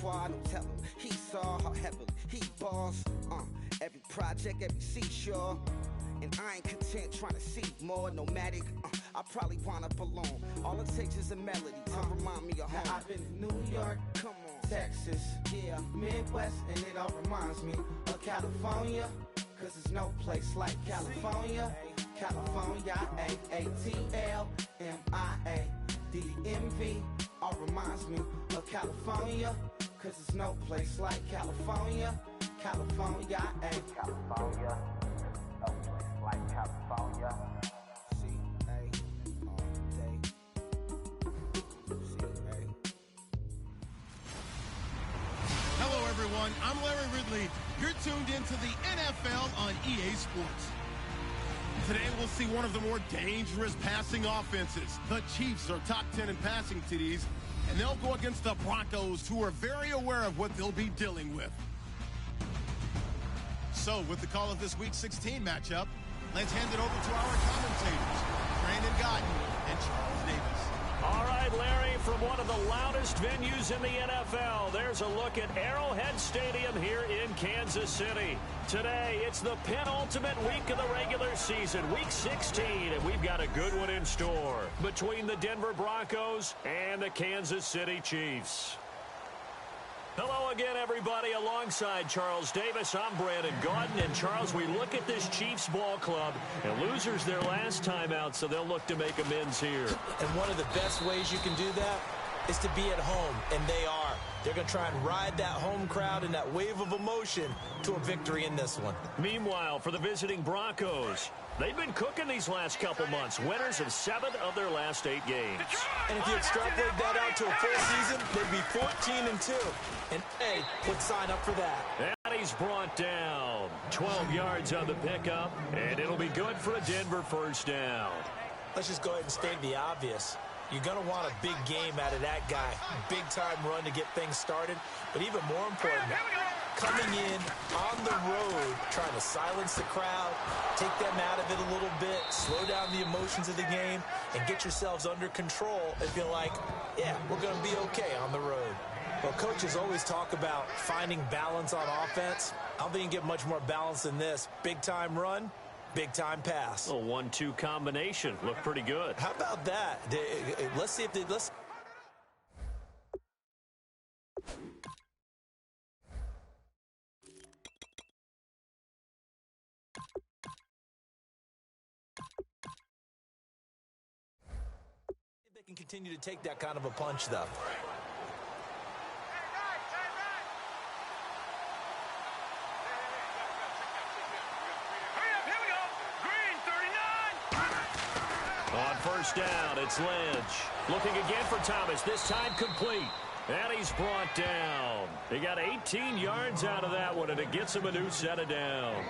repertoire, don't tell him. He saw how heavily he balls. Every project, every seashore. And I ain't content trying to see more nomadic. I probably wind up alone. All it takes is a melody to remind me of home. Now I've been to New York, come on, Texas, yeah, Midwest, and it all reminds me of California. Cause there's no place like California. California, ATLMIA, all reminds me of California. Cause there's no place like California. California, California, no place like California. C-A, all day. C-A. Hello, everyone. I'm Larry Ridley. You're tuned into the NFL on EA Sports. Today, we'll see one of the more dangerous passing offenses. The Chiefs are top 10 in passing TDs, and they'll go against the Broncos, who are very aware of what they'll be dealing with. So, with the call of this Week 16 matchup, let's hand it over to our commentators, Brandon Godden and Charles Davis. All right, Larry, from one of the loudest venues in the NFL, there's a look at Arrowhead Stadium here in Kansas City. Today, it's the penultimate week of the regular season, Week 16, and we've got a good one in store between the Denver Broncos and the Kansas City Chiefs. Hello again, everybody. Alongside Charles Davis, I'm Brandon Gaudin. And, Charles, we look at this Chiefs ball club, and losers their last time out, so they'll look to make amends here. And one of the best ways you can do that is to be at home, and they are. They're going to try and ride that home crowd and that wave of emotion to a victory in this one. Meanwhile, for the visiting Broncos, they've been cooking these last couple months, winners of 7 of their last 8 games. And if you extrapolate that out to a full season, they'd be 14-2. And A would sign up for that. And he's brought down. 12 yards on the pickup, and it'll be good for a Denver first down. Let's just go ahead and state the obvious. You're going to want a big game out of that guy. Big-time run to get things started. But even more important, coming in on the road, trying to silence the crowd, take them out of it a little bit, slow down the emotions of the game, and get yourselves under control and feel like, yeah, we're going to be okay on the road. Well, coaches always talk about finding balance on offense. I don't think you can get much more balance than this. Big-time run, big-time pass. A 1-2 combination. Looked pretty good. How about that? Let's see if they... Let's. They can continue to take that kind of a punch, though. On first down, it's Lynch. Looking again for Thomas, this time complete. And he's brought down. He got 18 yards out of that one, and it gets him a new set of downs.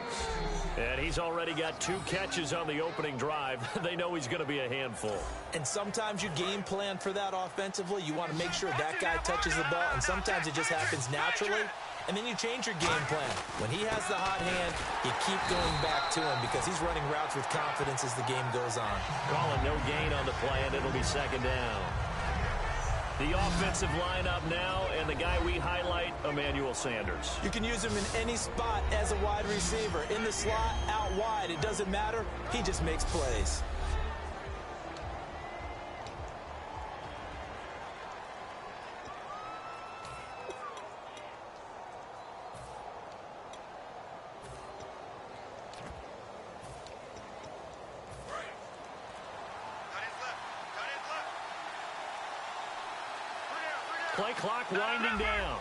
And he's already got 2 catches on the opening drive. They know he's going to be a handful. And sometimes you game plan for that offensively. You want to make sure that guy touches the ball, and sometimes it just happens naturally. And then you change your game plan. When he has the hot hand, you keep going back to him because he's running routes with confidence as the game goes on. Calling no gain on the play, and it'll be second down. The offensive lineup now, and the guy we highlight, Emmanuel Sanders. You can use him in any spot as a wide receiver. In the slot, out wide, it doesn't matter. He just makes plays. Play clock winding down.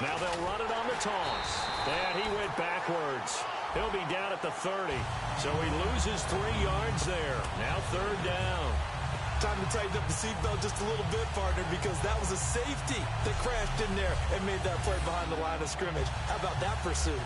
Now they'll run it on the toss. And he went backwards. He'll be down at the 30. So he loses 3 yards there. Now third down. Time to tighten up the seatbelt just a little bit, partner, because that was a safety that crashed in there and made that play behind the line of scrimmage. How about that pursuit?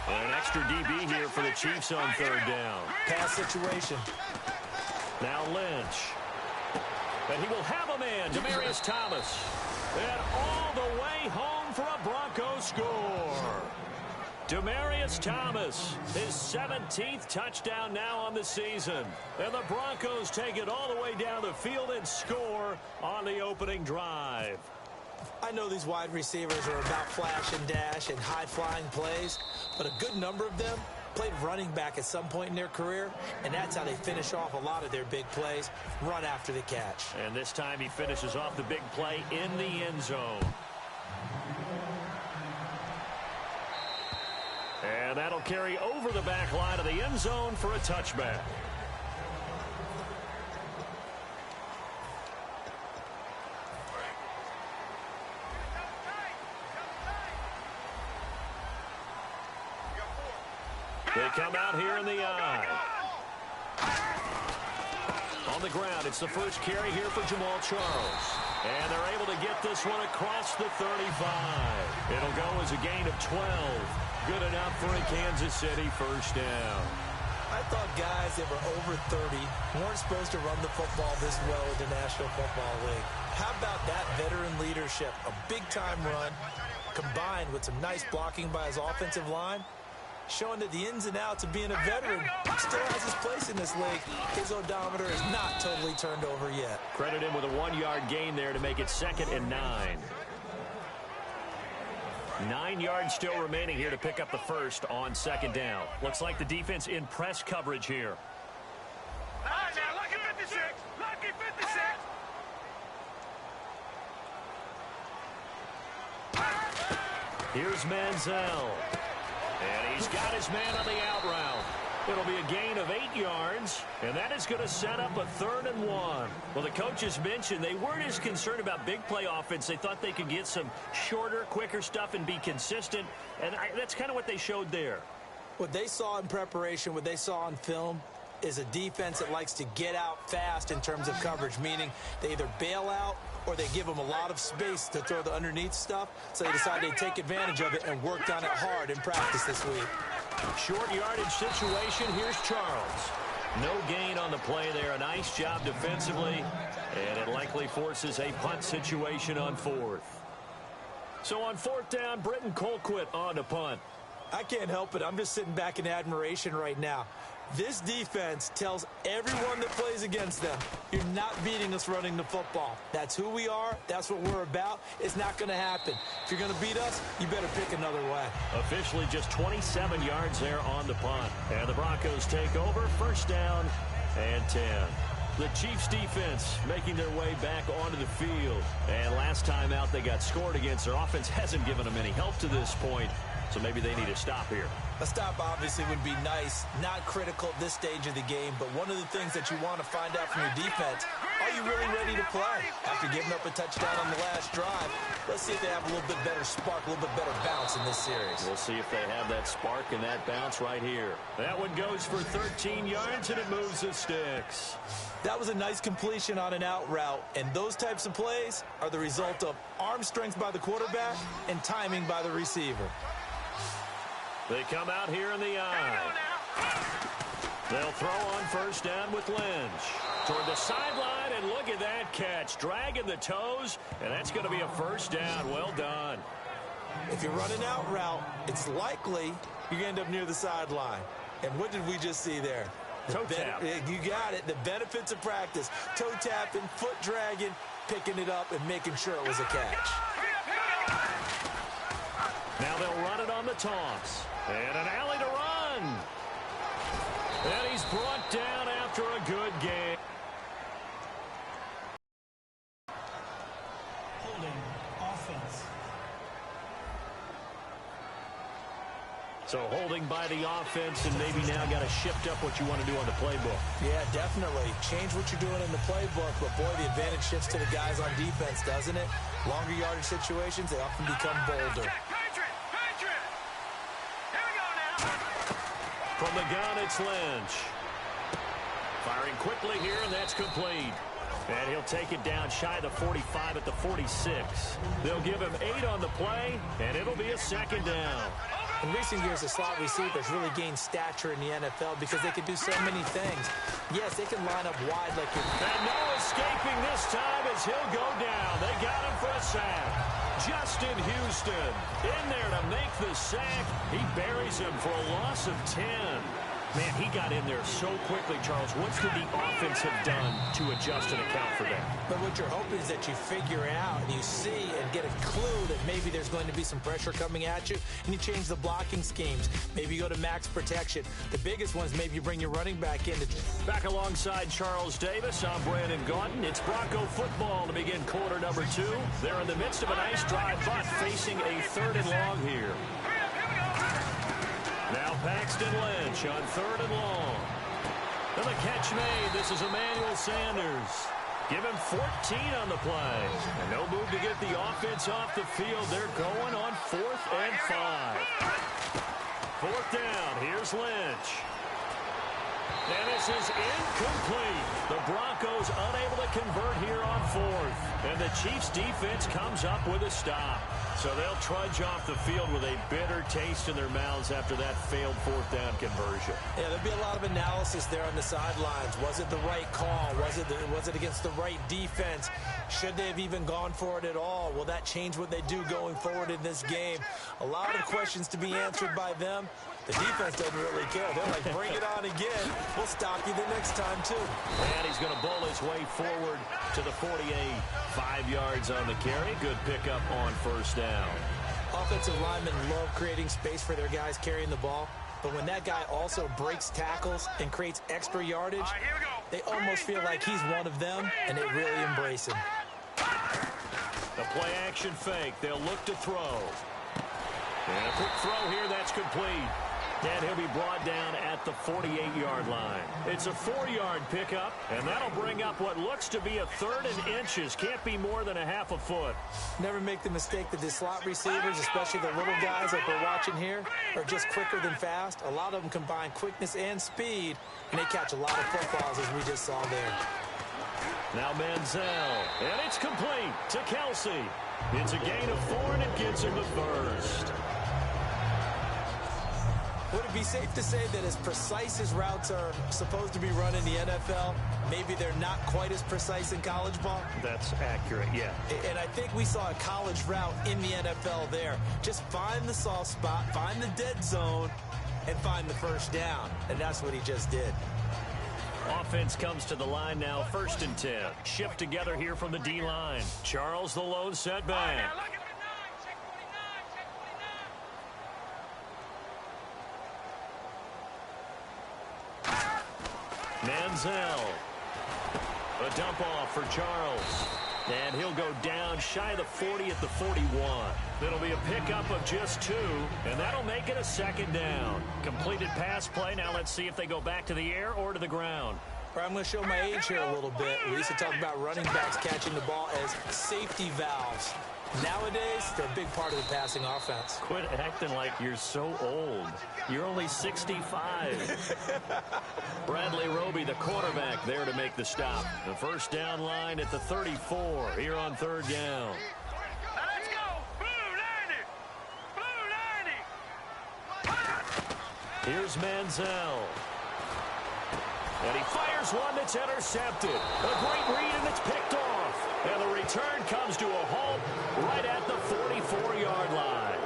An extra DB here for the Chiefs on third down. Pass situation. Now Lynch. And he will have a man, Demaryius Thomas. And all the way home for a Broncos score. Demaryius Thomas, his 17th touchdown now on the season. And the Broncos take it all the way down the field and score on the opening drive. I know these wide receivers are about flash and dash and high-flying plays, but a good number of them played running back at some point in their career, and that's how they finish off a lot of their big plays, run after the catch. And this time he finishes off the big play in the end zone. And that'll carry over the back line of the end zone for a touchback. They come out here in the eye. On the ground, it's the first carry here for Jamal Charles. And they're able to get this one across the 35. It'll go as a gain of 12. Good enough for a Kansas City first down. I thought guys that were over 30 weren't supposed to run the football this well in the National Football League. How about that veteran leadership? A big-time run combined with some nice blocking by his offensive line, showing that the ins and outs of being a veteran still has his place in this league. His odometer is not totally turned over yet. Credit him with a 1-yard gain there to make it 2nd and 9. 9 yards still remaining here to pick up the first on 2nd down. Looks like the defense in press coverage here. Lucky 56! Lucky 56! Here's Manziel. And he's got his man on the out route. It'll be a gain of 8 yards, and that is going to set up a 3rd and 1. Well, the coaches mentioned they weren't as concerned about big play offense. They thought they could get some shorter, quicker stuff and be consistent, and that's kind of what they showed there. What they saw in preparation, what they saw on film, is a defense that likes to get out fast in terms of coverage, meaning they either bail out or they give them a lot of space to throw the underneath stuff, so they decide they'd take advantage of it and worked on it hard in practice this week. Short yardage situation. Here's Charles. No gain on the play there. A nice job defensively, and it likely forces a punt situation on 4th. So on 4th down, Britton Colquitt on to punt. I can't help it. I'm just sitting back in admiration right now. This defense tells everyone that plays against them, you're not beating us running the football. That's who we are. That's what we're about. It's not going to happen. If you're going to beat us, you better pick another way. Officially just 27 yards there on the punt. And the Broncos take over, 1st down and 10. The Chiefs defense making their way back onto the field. And last time out they got scored against, their offense hasn't given them any help to this point. So maybe they need a stop here. A stop obviously would be nice, not critical at this stage of the game, but one of the things that you want to find out from your defense, are you really ready to play? After giving up a touchdown on the last drive, let's see if they have a little bit better spark, a little bit better bounce in this series. We'll see if they have that spark and that bounce right here. That one goes for 13 yards, and it moves the sticks. That was a nice completion on an out route, and those types of plays are the result of arm strength by the quarterback and timing by the receiver. They come out here in the eye. They'll throw on 1st down with Lynch. Toward the sideline, and look at that catch. Dragging the toes, and that's going to be a 1st down. Well done. If you run an out route, it's likely you end up near the sideline. And what did we just see there? Toe tap. You got it. The benefits of practice. Toe tapping, foot dragging, picking it up, and making sure it was a catch. Now they'll run it on the toss. And an alley to run. And he's brought down after a good game. Holding offense. So holding by the offense, and maybe now got to shift up what you want to do on the playbook. Yeah, definitely. Change what you're doing in the playbook, but boy, the advantage shifts to the guys on defense, doesn't it? Longer yardage situations, they often become bolder. From the gun, it's Lynch. Firing quickly here, and that's complete. And he'll take it down shy of the 45 at the 46. They'll give him 8 on the play, and it'll be a 2nd down. In recent years, the slot receivers really gained stature in the NFL because they can do so many things. Yes, they can line up wide like you're... And no escaping this time as he'll go down. They got him for a sack. Justin Houston in there to make the sack. He buries him for a loss of 10. Man, he got in there so quickly, Charles. What did the offense have done to adjust and account for that? But what you're hoping is that you figure out and you see and get a clue that maybe there's going to be some pressure coming at you, and you change the blocking schemes. Maybe you go to max protection. The biggest one is maybe you bring your running back in. Back alongside Charles Davis, I'm Brandon Gaudin. It's Bronco football to begin quarter number 2. They're in the midst of a nice drive, but facing a 3rd and long here. Now Paxton Lynch on 3rd and long. And the catch made. This is Emmanuel Sanders. Give him 14 on the play. And no move to get the offense off the field. They're going on 4th and 5. 4th down. Here's Lynch. And this is incomplete. The Broncos unable to convert here on 4th. And the Chiefs defense comes up with a stop. So they'll trudge off the field with a bitter taste in their mouths after that failed 4th down conversion. Yeah, there'll be a lot of analysis there on the sidelines. Was it the right call? Was it against the right defense? Should they have even gone for it at all? Will that change what they do going forward in this game? A lot of questions to be answered by them. The defense doesn't really care. They're like, bring it on again. We'll stop you the next time, too. And he's going to bowl his way forward to the 48. 5 yards on the carry. Good pickup on 1st down. Offensive linemen love creating space for their guys carrying the ball. But when that guy also breaks tackles and creates extra yardage, they almost feel like he's one of them, and they really embrace him. The play action fake. They'll look to throw. And a quick throw here. That's complete. And he'll be brought down at the 48-yard line. It's a 4-yard pickup, and that'll bring up what looks to be a 3rd and inches. Can't be more than a half a foot. Never make the mistake that the slot receivers, especially the little guys like we're watching here, are just quicker than fast. A lot of them combine quickness and speed, and they catch a lot of footballs, as we just saw there. Now Manziel, and it's complete to Kelsey. It's a gain of 4, and it gets him the first. Would it be safe to say that as precise as routes are supposed to be run in the NFL, maybe they're not quite as precise in college ball? That's accurate, yeah. And I think we saw a college route in the NFL there. Just find the soft spot, find the dead zone, and find the 1st down. And that's what he just did. Offense comes to the line now, 1st and 10. Shift together here from the D-line. Charles the lone setback. Manziel. A dump off for Charles. And he'll go down shy of the 40 at the 41. It'll be a pickup of just 2, and that'll make it a 2nd down. Completed pass play. Now let's see if they go back to the air or to the ground. I'm going to show my age here a little bit. We used to talk about running backs catching the ball as safety valves. Nowadays, they're a big part of the passing offense. Quit acting like you're so old. You're only 65. Bradley Roby, the quarterback, there to make the stop. The 1st down line at the 34 here on 3rd down. Now let's go. Blue 90. Here's Manziel. And he fires one that's intercepted. A great read, and it's picked off. And the return comes to a halt right at the 44-yard line.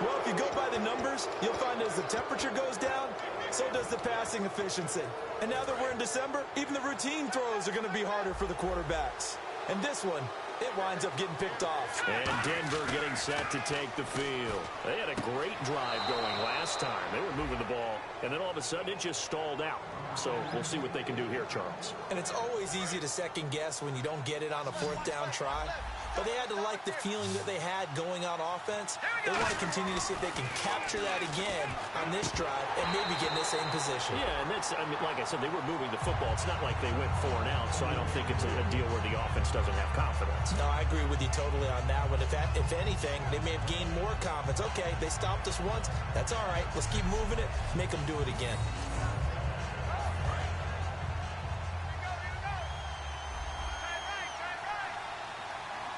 Well, if you go by the numbers, you'll find as the temperature goes down, so does the passing efficiency. And now that we're in December, even the routine throws are going to be harder for the quarterbacks. And this one, it winds up getting picked off. And Denver getting set to take the field. They had a great drive going last time. They were moving the ball, and then all of a sudden it just stalled out. So we'll see what they can do here, Charles. And it's always easy to second guess when you don't get it on a 4th down try. But they had to like the feeling that they had going on offense. They want to continue to see if they can capture that again on this drive and maybe get in the same position. Yeah, and that's, I mean, like I said, they were moving the football. It's not like they went 4 and out, so I don't think it's a deal where the offense doesn't have confidence. No, I agree with you totally on that one. If anything, they may have gained more confidence. Okay, they stopped us once. That's all right. Let's keep moving it. Make them do it again.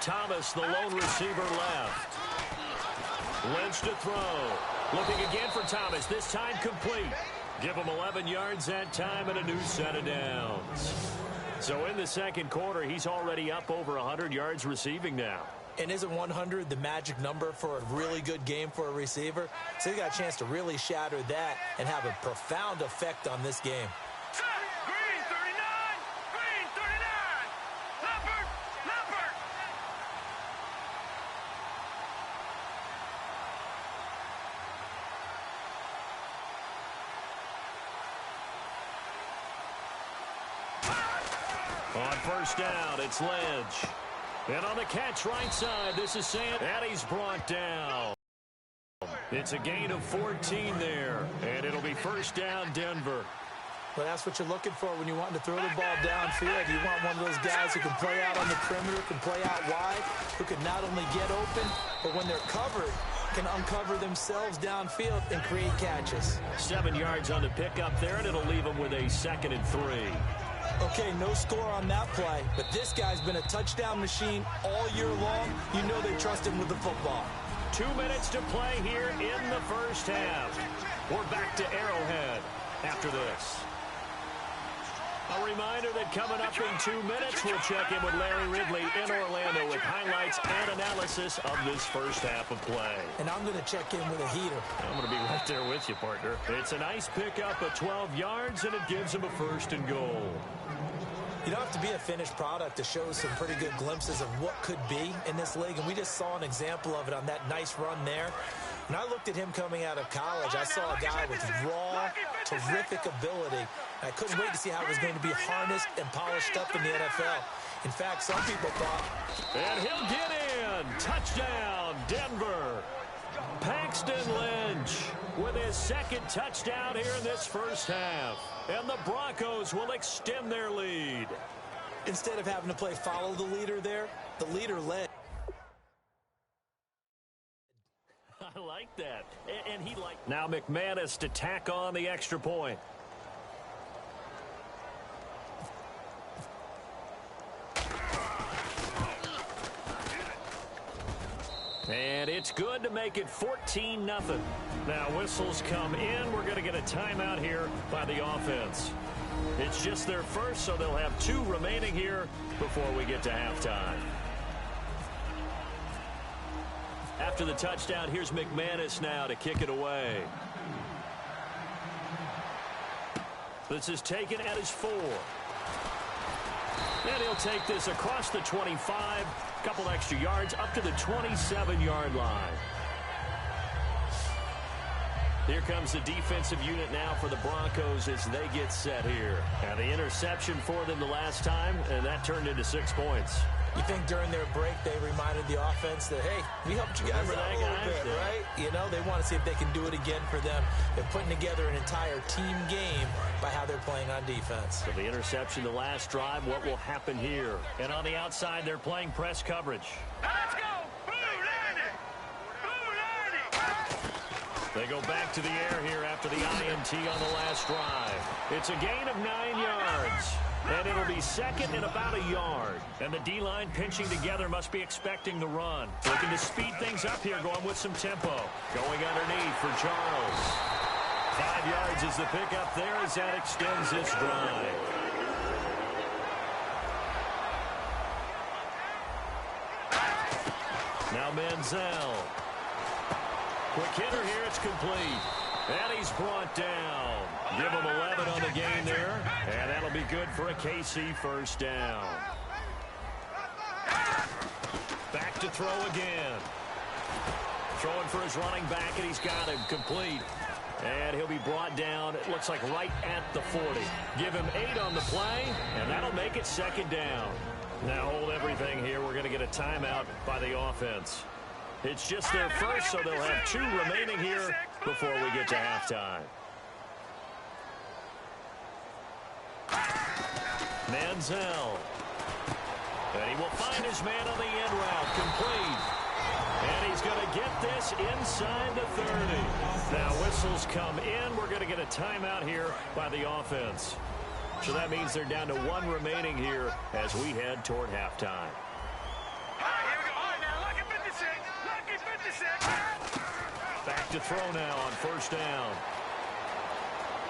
Thomas, the lone receiver, left. Lynch to throw. Looking again for Thomas, this time complete. Give him 11 yards that time and a new set of downs. So in the second quarter, he's already up over 100 yards receiving now. And isn't 100 the magic number for a really good game for a receiver? So he got a chance to really shatter that and have a profound effect on this game. Green 39! Green 39! Leopard! Leopard! On first down, it's Lynch. And on the catch right side, this is Sam. And he's brought down. It's a gain of 14 there. And it'll be first down, Denver. Well, that's what you're looking for when you're wanting to throw the ball downfield. You want one of those guys who can play out on the perimeter, can play out wide, who can not only get open, but when they're covered, can uncover themselves downfield and create catches. 7 yards on the pickup there, and it'll leave them with a 2nd and 3. Okay, no score on that play, but this guy's been a touchdown machine all year long. You know they trust him with the football. 2 minutes to play here in the first half. We're back to Arrowhead after this. A reminder that coming up in 2 minutes, we'll check in with Larry Ridley in Orlando with highlights and analysis of this first half of play. And I'm going to check in with a heater. I'm going to be right there with you, partner. It's a nice pickup of 12 yards, and it gives him a 1st and goal. You don't have to be a finished product to show some pretty good glimpses of what could be in this league, and we just saw an example of it on that nice run there. When I looked at him coming out of college, I saw a guy with raw, terrific ability. I couldn't wait to see how it was going to be harnessed and polished up in the NFL. In fact, some people thought... And he'll get in. Touchdown, Denver. Paxton Lynch with his 2nd touchdown here in this first half. And the Broncos will extend their lead. Instead of having to play follow the leader there, the leader led. I like that. And he liked... Now McManus to tack on the extra point. And it's good to make it 14-0. Now whistles come in. We're going to get a timeout here by the offense. It's just their first, so they'll have 2 remaining here before we get to halftime. After the touchdown, here's McManus now to kick it away. This is taken at his 4. And he'll take this across the 25, couple extra yards up to the 27-yard line. Here comes the defensive unit now for the Broncos as they get set here. Now the interception for them the last time, and that turned into 6 points. You think during their break they reminded the offense that, hey, we helped you guys out a little bit, right? You know, they want to see if they can do it again for them. They're putting together an entire team game by how they're playing on defense. So the interception the last drive, what will happen here? And on the outside, they're playing press coverage. Let's go! Boo, Landy! Boo, Landy! They go back to the air here after the INT on the last drive. It's a gain of 9 yards. And it'll be 2nd and about a yard. And the D-line pinching together must be expecting the run. Looking to speed things up here, going with some tempo. Going underneath for Charles. 5 yards is the pickup there as that extends this drive. Now Manziel. Quick hitter here, it's complete. And he's brought down. Give him 11 on the game there. And that'll be good for a KC first down. Back to throw again. Throwing for his running back, and he's got him complete. And he'll be brought down, it looks like right at the 40. Give him 8 on the play, and that'll make it 2nd down. Now hold everything here. We're going to get a timeout by the offense. It's just their first, so they'll have 2 remaining here before we get to halftime. Manziel. And he will find his man on the end route. Complete. And he's going to get this inside the 30. Now whistles come in. We're going to get a timeout here by the offense. So that means they're down to 1 remaining here as we head toward halftime. Back to to throw now on first down.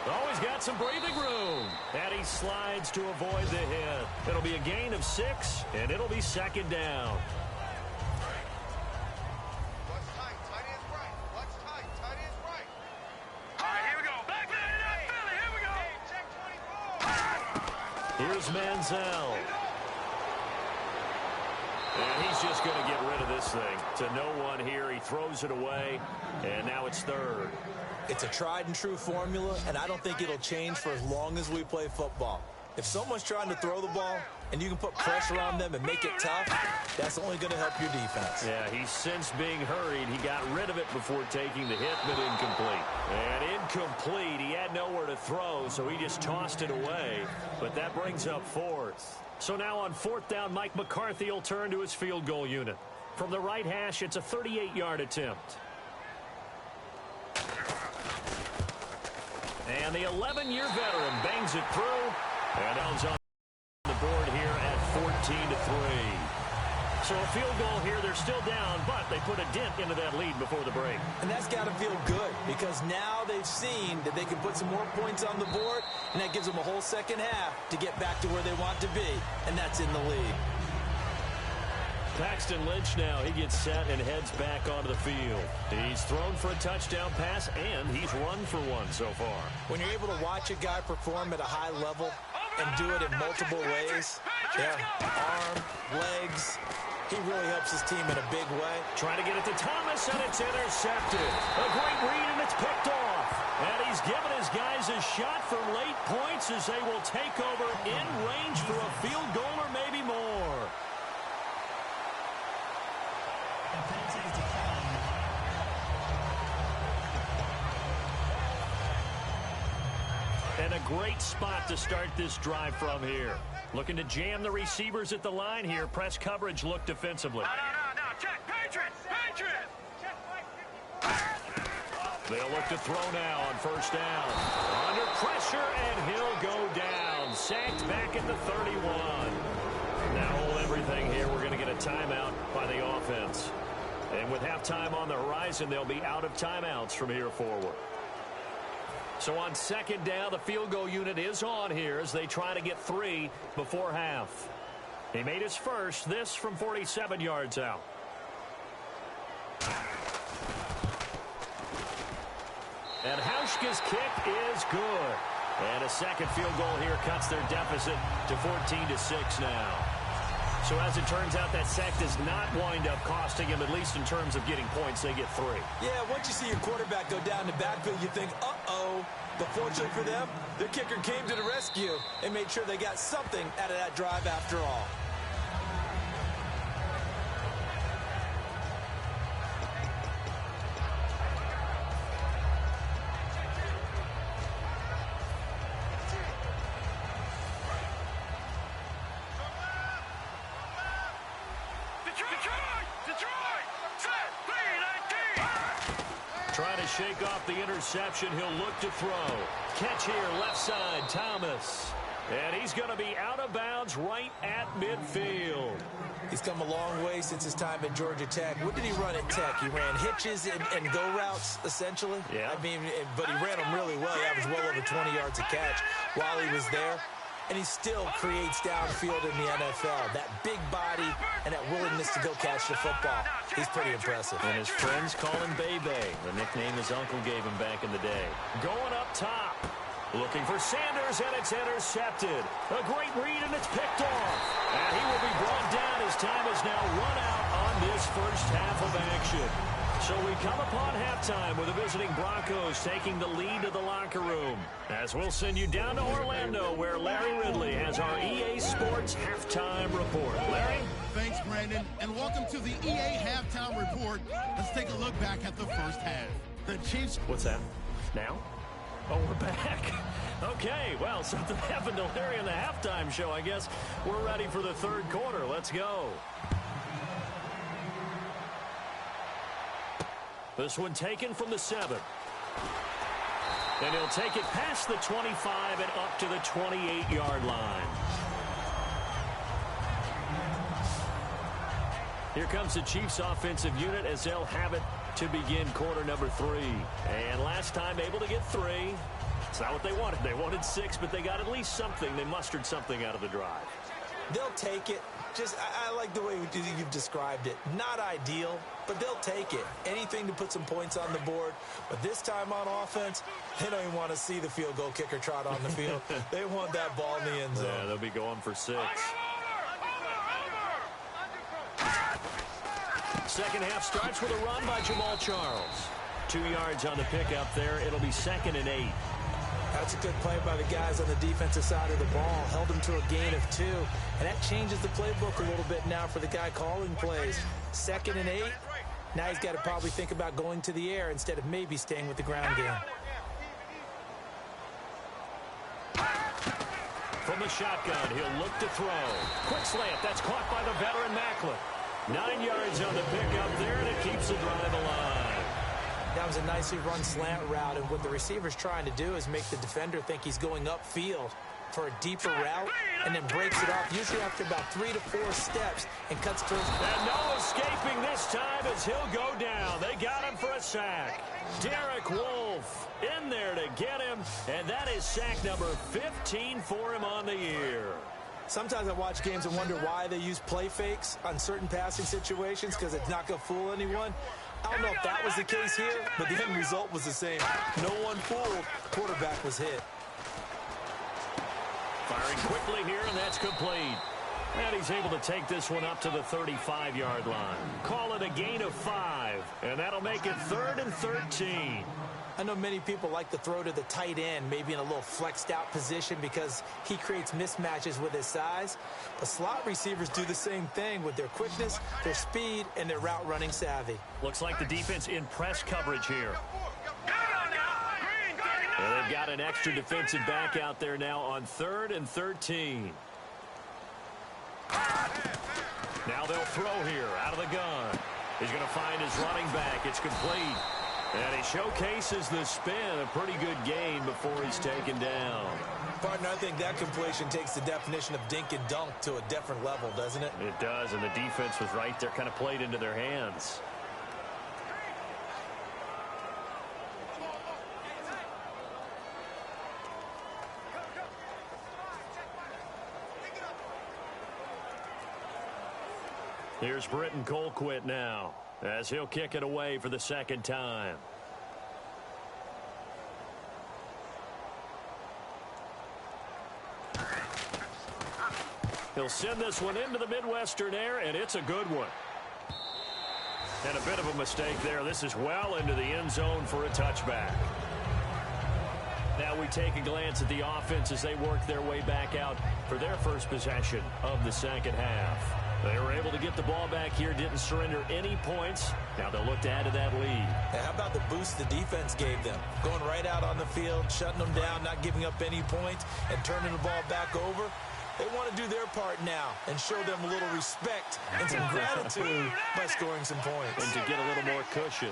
Oh, he's got some breathing room. And he slides to avoid the hit. It'll be a gain of 6, and it'll be second down. What's tight? Tight end's right. What's tight? Tight end's right. All right, here we go. Back man, not Philly. Here we go. Hey, check 24. Here's Manziel. And he's just going to get rid of this thing. To no one here. He throws it away, and now it's third. It's a tried-and-true formula, and I don't think it'll change for as long as we play football. If someone's trying to throw the ball and you can put pressure on them and make it tough, that's only going to help your defense. Yeah, he's since being hurried. He got rid of it before taking the hit, but incomplete. And incomplete. He had nowhere to throw, so he just tossed it away. But that brings up fourth. So now on fourth down, Mike McCarthy will turn to his field goal unit. From the right hash, it's a 38-yard attempt. And the 11-year veteran bangs it through. And Elms on the board here at 14-3. So a field goal here. They're still down, but they put a dent into that lead before the break. And that's got to feel good because now they've seen that they can put some more points on the board, and that gives them a whole second half to get back to where they want to be, and that's in the lead. Paxton Lynch now, he gets set and heads back onto the field. He's thrown for a touchdown pass, and he's run for one so far. When you're able to watch a guy perform at a high level and do it in multiple ways, arm, legs, he really helps his team in a big way. Trying to get it to Thomas, and it's intercepted. A great read, and it's picked off. And he's given his guys a shot for late points as they will take over in range for a field goal or maybe more. And a great spot to start this drive from here. Looking to jam the receivers at the line here. Press coverage look defensively. No. Check. Patriots. They'll look to throw now on first down. Under pressure, and he'll go down. Sacked back at the 31. Now hold everything here. We're going to get a timeout by the offense. And with halftime on the horizon, they'll be out of timeouts from here forward. So on second down, the field goal unit is on here as they try to get 3 before half. He made his first, this from 47 yards out. And Hauschka's kick is good. And a second field goal here cuts their deficit to 14-6 now. So as it turns out, that sack does not wind up costing him, at least in terms of getting points. They get 3. Yeah, once you see your quarterback go down the backfield, you think, uh-oh. But fortunately for them, their kicker came to the rescue and made sure they got something out of that drive after all. Trying to shake off the interception. He'll look to throw. Catch here, left side, Thomas. And he's going to be out of bounds right at midfield. He's come a long way since his time at Georgia Tech. What did he run at Tech? He ran hitches and go routes, essentially. Yeah. I mean, but he ran them really well. He averaged well over 20 yards a catch while he was there. And he still creates downfield in the NFL. That big body and that willingness to go catch the football. He's pretty impressive. And his friends call him Bebe, the nickname his uncle gave him back in the day. Going up top. Looking for Sanders, and it's intercepted. A great read, and it's picked off. And he will be brought down. His time is now run out on this first half of action. So we come upon halftime with the visiting Broncos taking the lead to the locker room. As we'll send you down to Orlando, where Larry Ridley has our EA Sports Halftime Report. Larry? Thanks, Brandon, and welcome to the EA Halftime Report. Let's take a look back at the first half. The Chiefs... What's that? Now? Oh, we're back. Okay, well, something happened to Larry in the halftime show, I guess. We're ready for the third quarter. Let's go. This one taken from the 7. And he'll take it past the 25 and up to the 28-yard line. Here comes the Chiefs offensive unit as they'll have it to begin quarter number 3. And last time able to get 3. It's not what they wanted. They wanted 6, but they got at least something. They mustered something out of the drive. They'll take it. I like the way you've described it. Not ideal, but they'll take it. Anything to put some points on the board. But this time on offense, they don't even want to see the field goal kicker trot on the field. They want that ball in the end zone. Yeah, they'll be going for 6. Second half starts with a run by Jamal Charles. 2 yards on the pickup there. It'll be 2nd and 8. That's a good play by the guys on the defensive side of the ball. Held them to a gain of 2. And that changes the playbook a little bit now for the guy calling plays. 2nd and 8. Now he's got to probably think about going to the air instead of maybe staying with the ground game. From the shotgun, he'll look to throw. Quick slant. That's caught by the veteran Macklin. 9 yards on the pickup there, and it keeps the drive alive. That was a nicely run slant route, and what the receiver's trying to do is make the defender think he's going upfield for a deeper route and then breaks it off, usually after about 3 to 4 steps, and cuts to his... And no escaping this time as he'll go down. They got him for a sack. Derek Wolfe in there to get him, and that is sack number 15 for him on the year. Sometimes I watch games and wonder why they use play fakes on certain passing situations, because it's not going to fool anyone. I don't know if that was the case here, but the end result was the same. No one fooled. Quarterback was hit. Firing quickly here, and that's complete. And he's able to take this one up to the 35-yard line. Call it a gain of 5, and that'll make it 3rd and 13. I know many people like to throw to the tight end, maybe in a little flexed out position because he creates mismatches with his size. But slot receivers do the same thing with their quickness, their speed, and their route running savvy. Looks like the defense in press coverage here. And they've got an extra defensive back out there now on 3rd and 13. Now they'll throw here out of the gun. He's going to find his running back. It's complete. And he showcases the spin. A pretty good gain before he's taken down. Partner, I think that completion takes the definition of dink and dunk to a different level, doesn't it? It does, and the defense was right there, kind of played into their hands. Here's Britton Colquitt now, as he'll kick it away for the 2nd time. He'll send this one into the Midwestern air, and it's a good one. And a bit of a mistake there. This is well into the end zone for a touchback. Now we take a glance at the offense as they work their way back out for their first possession of the 2nd half. They were able to get the ball back here, didn't surrender any points. Now they'll look to add to that lead. Now, how about the boost the defense gave them? Going right out on the field, shutting them down, not giving up any points, and turning the ball back over. They want to do their part now and show them a little respect and some gratitude by scoring some points. And to get a little more cushion.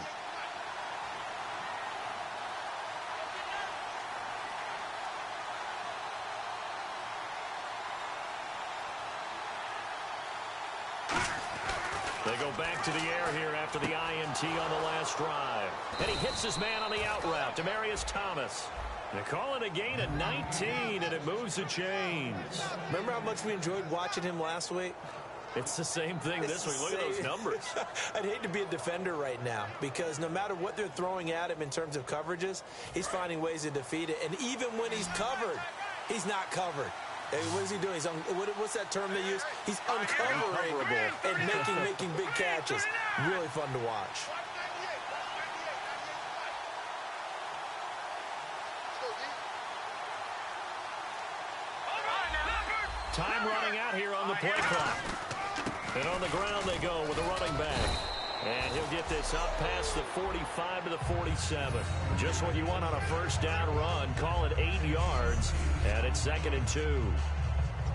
They go back to the air here after the INT on the last drive. And he hits his man on the out route, Demaryius Thomas. They call it a gain of 19, and it moves the chains. Remember how much we enjoyed watching him last week? It's the same thing this week. Look at those numbers. I'd hate to be a defender right now because no matter what they're throwing at him in terms of coverages, he's finding ways to defeat it. And even when he's covered, he's not covered. Hey, what is he doing? What's that term they use? He's uncovering and making big catches. Really fun to watch. Time running out here on the play clock. And on the ground they go with a running back. And he'll get this up past the 45 to the 47. Just what you want on a first down run. Call it 8 yards. And it's 2nd and 2.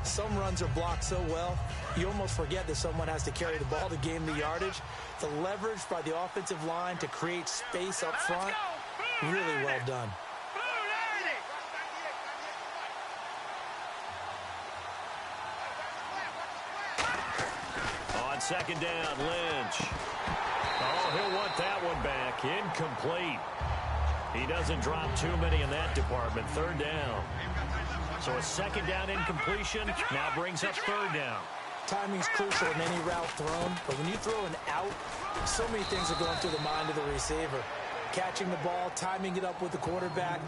Some runs are blocked so well, you almost forget that someone has to carry the ball to gain the yardage. The leverage by the offensive line to create space up front, really well done. On 2nd down, Lynch. Oh, he'll want that one back. Incomplete. He doesn't drop too many in that department. Third down. So a second down incompletion now brings up third down. Timing's crucial in any route thrown, but when you throw an out, so many things are going through the mind of the receiver. Catching the ball, timing it up with the quarterback.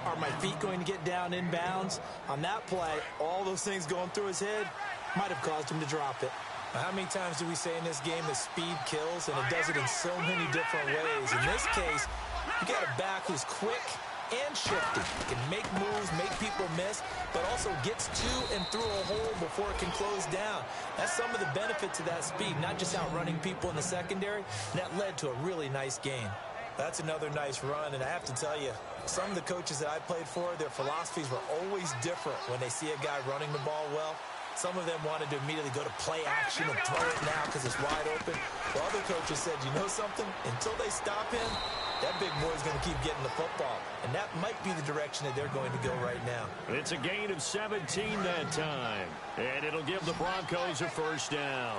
Are my feet going to get down in bounds? On that play, all those things going through his head might have caused him to drop it. Now, how many times do we say in this game that speed kills, and it does it in so many different ways? In this case, you got a back who's quick and shifty. Can make moves, make people miss, but also gets to and through a hole before it can close down. That's some of the benefits of that speed, not just outrunning people in the secondary. And that led to a really nice game. That's another nice run, and I have to tell you, some of the coaches that I played for, their philosophies were always different when they see a guy running the ball well. Some of them wanted to immediately go to play action and throw it now because it's wide open. While other coaches said, you know something? Until they stop him, that big boy's going to keep getting the football. And that might be the direction that they're going to go right now. It's a gain of 17 that time. And it'll give the Broncos a first down.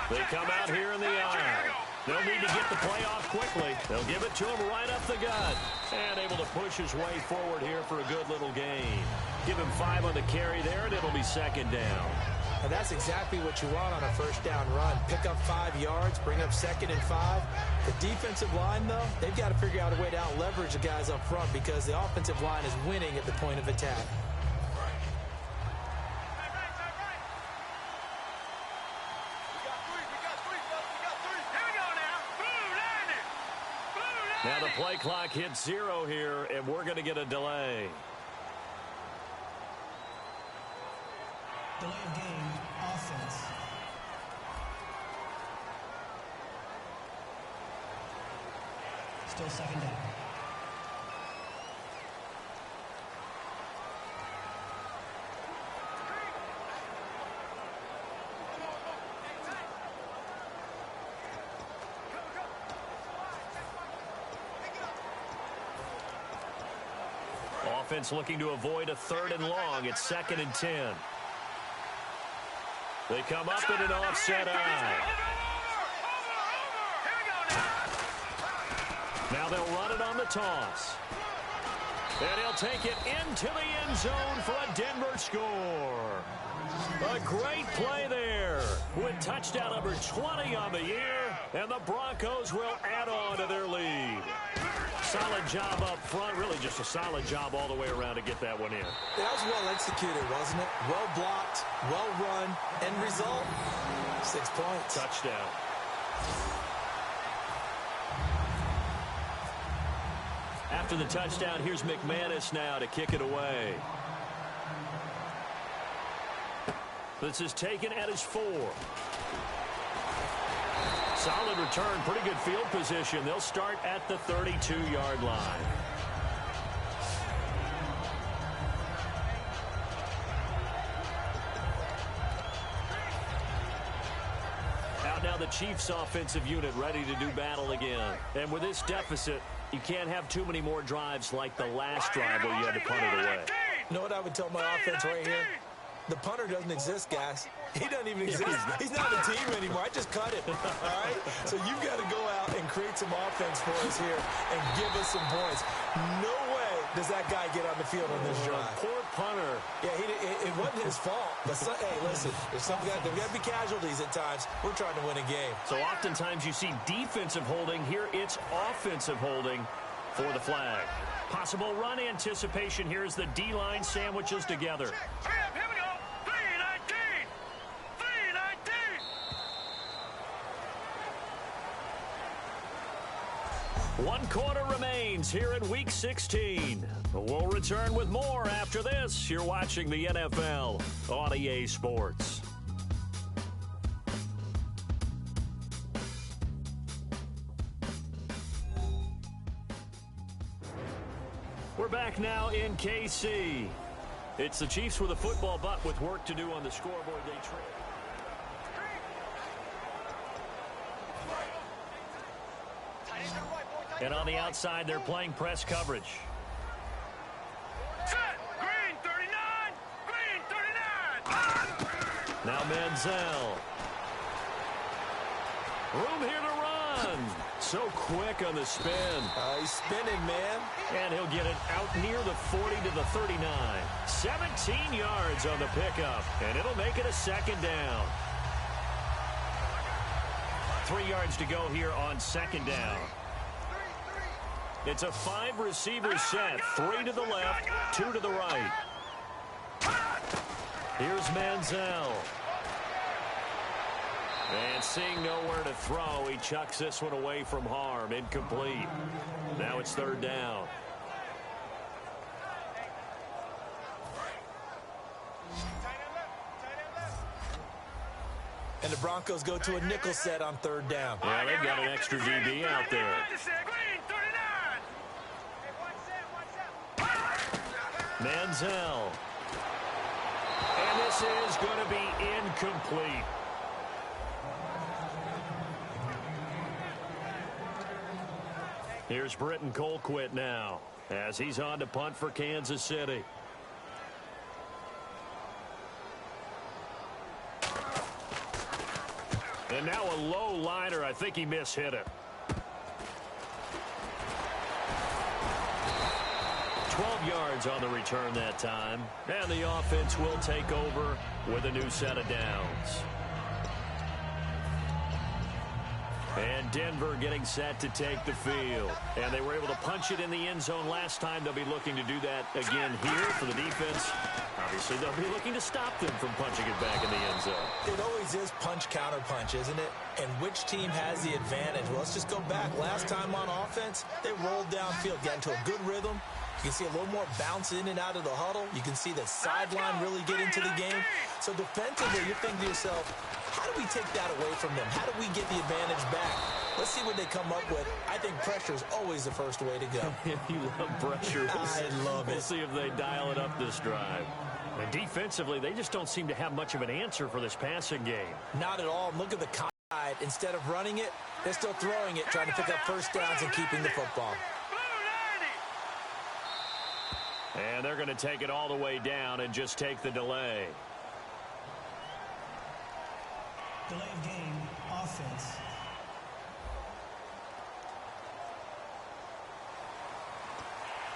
They come out here in the aisle. They'll need to get the play off quickly. They'll give it to him right up the gut. And able to push his way forward here for a good little gain. Give him 5 on the carry there, and it'll be second down. And that's exactly what you want on a first down run. Pick up 5 yards, bring up second and 5. The defensive line, though, they've got to figure out a way to out-leverage the guys up front because the offensive line is winning at the point of attack. Now the play clock hits 0 here, and we're going to get a delay. Delay of game, offense. Still second down. Offense looking to avoid a 3rd and long. It's 2nd and 10. They come up in an offset eye. Now they'll run it on the toss. And he'll take it into the end zone for a Denver score. A great play there with touchdown number 20 on the year. And the Broncos will add on to their lead. Solid job up front. Really just a solid job all the way around to get that one in. That was well executed, wasn't it? Well blocked, well run. End result, 6 points. Touchdown. After the touchdown, here's McManus now to kick it away. This is taken at his 4. Solid return, pretty good field position. They'll start at the 32-yard line. Out now the Chiefs' offensive unit ready to do battle again. And with this deficit, you can't have too many more drives like the last drive where you had to punt it away. You know what I would tell my offense right here? The punter doesn't exist, guys. He doesn't even exist. He's not a team anymore. I just cut it, all right? So you've got to go out and create some offense for us here and give us some points. No way does that guy get on the field on this drive. Poor punter. Yeah, it wasn't his fault. But, hey, listen, there's got to be casualties at times. We're trying to win a game. So oftentimes you see defensive holding. Here it's offensive holding for the flag. Possible run anticipation. Here's the D-line sandwiches together. Here we go. 1 quarter remains here in Week 16. We'll return with more after this. You're watching the NFL on EA Sports. We're back now in KC. It's the Chiefs with a football, but with work to do on the scoreboard. They trail. And on the outside, they're playing press coverage. Set. Green 39. Green 39. Now Manziel. Room here to run. So quick on the spin. He's spinning, man. And he'll get it out near the 40 to the 39. 17 yards on the pickup, and it'll make it a second down. 3 yards to go here on second down. It's a 5-receiver set. 3 to the left, 2 to the right. Here's Manziel. And seeing nowhere to throw, he chucks this one away from harm. Incomplete. Now it's third down. And the Broncos go to a nickel set on third down. Yeah, they've got an extra DB out there. Manziel. And this is going to be incomplete. Here's Britton Colquitt now as he's on to punt for Kansas City. And now a low liner. I think he mishit it. 12 yards on the return that time. And the offense will take over with a new set of downs. And Denver getting set to take the field. And they were able to punch it in the end zone last time. They'll be looking to do that again here for the defense. Obviously, they'll be looking to stop them from punching it back in the end zone. It always is punch-counter-punch, isn't it? And which team has the advantage? Well, let's just go back. Last time on offense, they rolled downfield, got into a good rhythm. You can see a little more bounce in and out of the huddle. You can see the sideline really get into the game. So defensively, you're thinking to yourself, how do we take that away from them? How do we get the advantage back? Let's see what they come up with. I think pressure is always the first way to go. You love pressure. I love it. We'll see if they dial it up this drive. And defensively, they just don't seem to have much of an answer for this passing game. Not at all. Look at the side. Instead of running it, they're still throwing it, trying to pick up first downs and keeping the football. And they're going to take it all the way down and just take the delay. Delay of game, offense.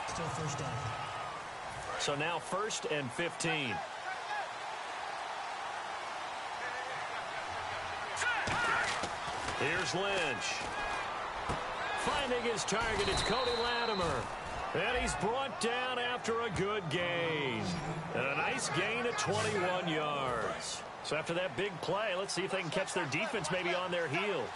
Still first down. So now 1st and 15. Here's Lynch. Finding his target, it's Cody Latimer. And he's brought down after a good gain. And a nice gain of 21 yards. So after that big play, let's see if they can catch their defense maybe on their heels.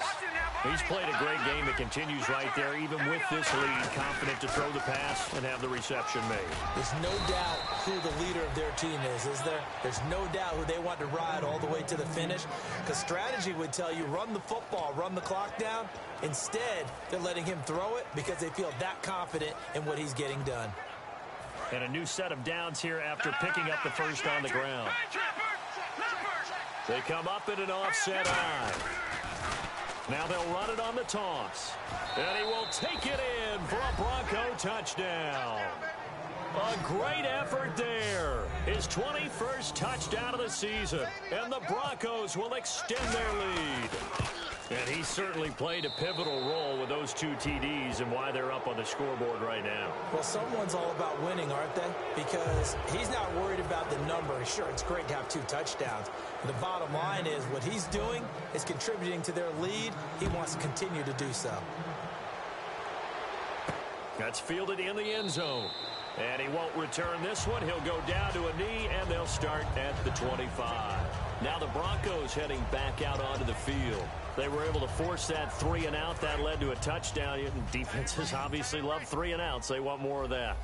He's played a great game that continues right there, even with this lead, confident to throw the pass and have the reception made. There's no doubt who the leader of their team is there? There's no doubt who they want to ride all the way to the finish. Because strategy would tell you, run the football, run the clock down. Instead, they're letting him throw it because they feel that confident in what he's getting done. And a new set of downs here after picking up the first on the ground. They come up in an offset eye. Now they'll run it on the toss. And he will take it in for a Bronco touchdown. A great effort there. His 21st touchdown of the season. And the Broncos will extend their lead. And he certainly played a pivotal role with those 2 TDs and why they're up on the scoreboard right now. Well, someone's all about winning, aren't they? Because he's not worried about the number. Sure, it's great to have 2 touchdowns. The bottom line is what he's doing is contributing to their lead. He wants to continue to do so. That's fielded in the end zone. And he won't return this one. He'll go down to a knee, and they'll start at the 25. Now the Broncos heading back out onto the field. They were able to force that 3-and-out. That led to a touchdown. Defenses obviously love 3-and-outs. They want more of that.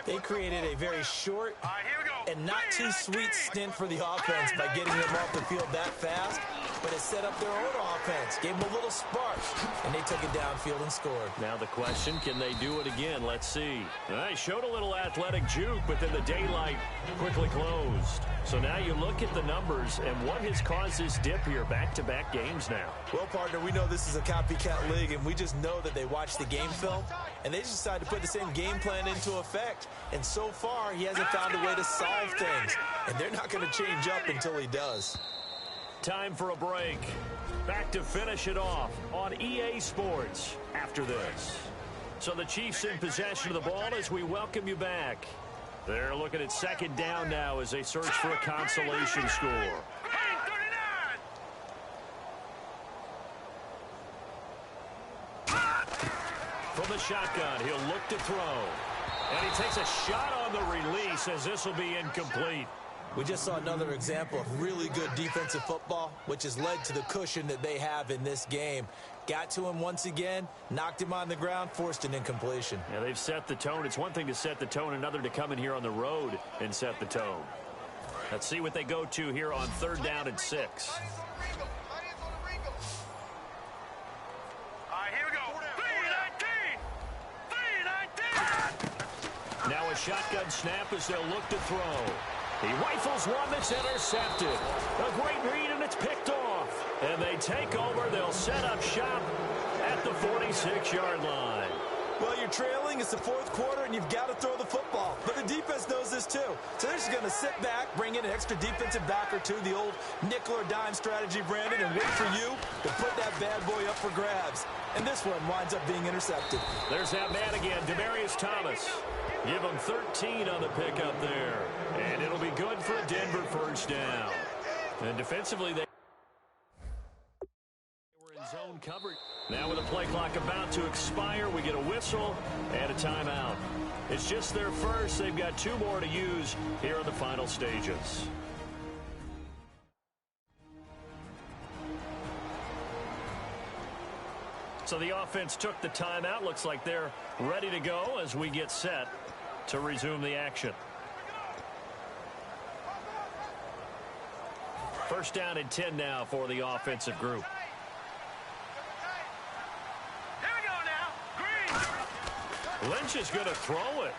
They created a very short and not too sweet stint for the offense by getting them off the field that fast. But it set up their own offense, gave them a little spark, and they took it downfield and scored. Now the question, can they do it again? Let's see. They showed a little athletic juke, but then the daylight quickly closed. So now you look at the numbers and what has caused this dip here, back-to-back games now. Well, partner, we know this is a copycat league, and we just know that they watch the game film, and they just decided to put the same game plan into effect. And so far, he hasn't found a way to solve things, and they're not going to change up until he does. Time for a break. Back to finish it off on EA Sports after this. So the Chiefs in possession of the ball as we welcome you back. They're looking at second down now as they search for a consolation score. From the shotgun, he'll look to throw. And he takes a shot on the release as this will be incomplete. We just saw another example of really good defensive football, which has led to the cushion that they have in this game. Got to him once again, knocked him on the ground, forced an incompletion. Yeah, they've set the tone. It's one thing to set the tone, another to come in here on the road and set the tone. Let's see what they go to here on 3rd down and 6. Now a shotgun snap as they'll look to throw. He rifles one that's intercepted. A great read, and it's picked off. And they take over. They'll set up shop at the 46-yard line. Well, you're trailing. It's the 4th quarter, and you've got to throw the football. But the defense knows this, too. So they're just going to sit back, bring in an extra defensive back or two, the old nickel or dime strategy, Brandon, and wait for you to put that bad boy up for grabs. And this one winds up being intercepted. There's that man again, Demaryius Thomas. Give him 13 on the pickup there. And it'll be good for a Denver first down. And defensively, they were in zone coverage. Now with the play clock about to expire, we get a whistle and a timeout. It's just their first. They've got 2 more to use here in the final stages. So the offense took the timeout. Looks like they're ready to go as we get set to resume the action. First down and 10 now for the offensive group. Here we go now. Green. Lynch is going to throw it.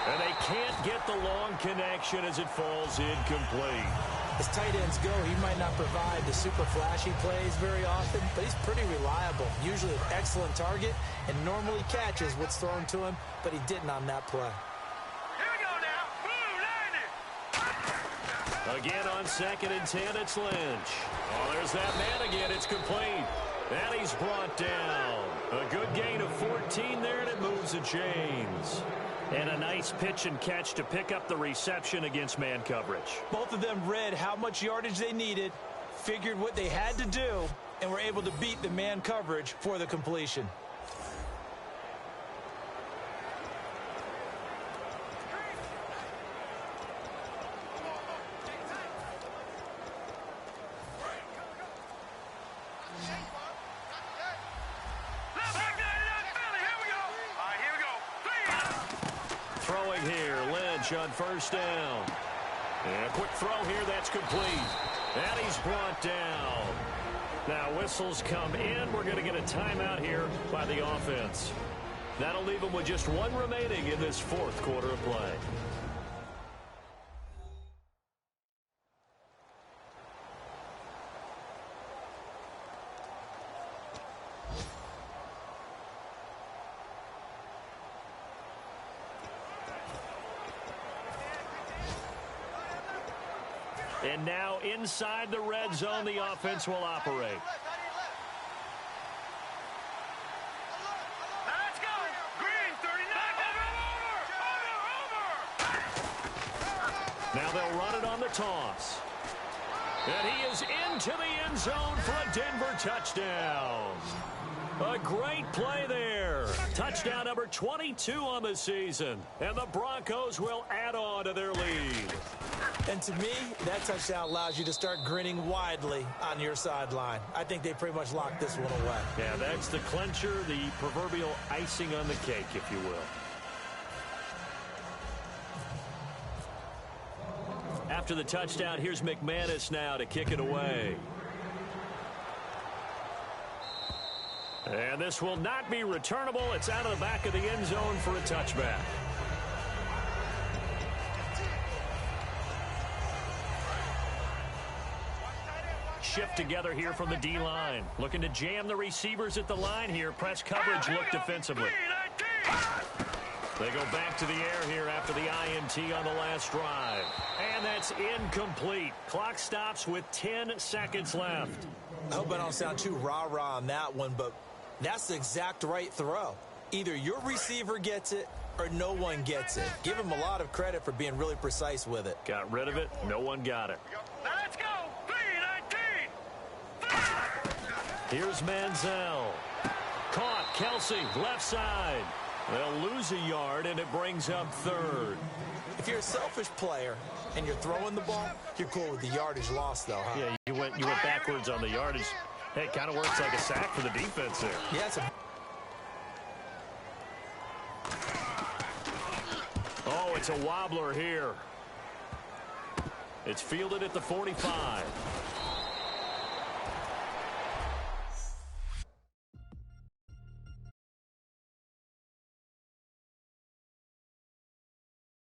And they can't get the long connection as it falls incomplete. As tight ends go, he might not provide the super flashy plays very often, but he's pretty reliable. Usually an excellent target and normally catches what's thrown to him, but he didn't on that play. Here we go now. Blue 90. Again on 2nd and 10, it's Lynch. Oh, there's that man again. It's complete. And he's brought down. A good gain of 14 there, and it moves the chains. And a nice pitch and catch to pick up the reception against man coverage. Both of them read how much yardage they needed, figured what they had to do, and were able to beat the man coverage for the completion. Throwing here, Lynch on first down. And a quick throw here, that's complete. And he's brought down. Now whistles come in. We're going to get a timeout here by the offense. That'll leave them with just 1 remaining in this 4th quarter of play. And now inside the red zone, the offense will operate. Let's go. Green 39. Over. Now they'll run it on the toss. And he is into the end zone for a Denver touchdown. A great play there. Touchdown number 22 on the season. And the Broncos will add on to their lead. And to me, that touchdown allows you to start grinning widely on your sideline. I think they pretty much locked this one away. Yeah, that's the clincher, the proverbial icing on the cake, if you will. After the touchdown, here's McManus now to kick it away. And this will not be returnable. It's out of the back of the end zone for a touchback. Shift together here from the D-line. Looking to jam the receivers at the line here. Press coverage, look defensively. They go back to the air here after the INT on the last drive. And that's incomplete. Clock stops with 10 seconds left. I hope I don't sound too rah-rah on that one, but that's the exact right throw. Either your receiver gets it or no one gets it. Give him a lot of credit for being really precise with it. Got rid of it. No one got it. Now let's go. 3-19. Here's Manziel. Caught. Kelsey, left side. They'll lose a yard, and it brings up third. If you're a selfish player and you're throwing the ball, you're cool with the yardage loss, though, huh? Yeah, you went backwards on the yardage. Hey, it kind of works like a sack for the defense there. Yeah, it's a... Oh, it's a wobbler here. It's fielded at the 45.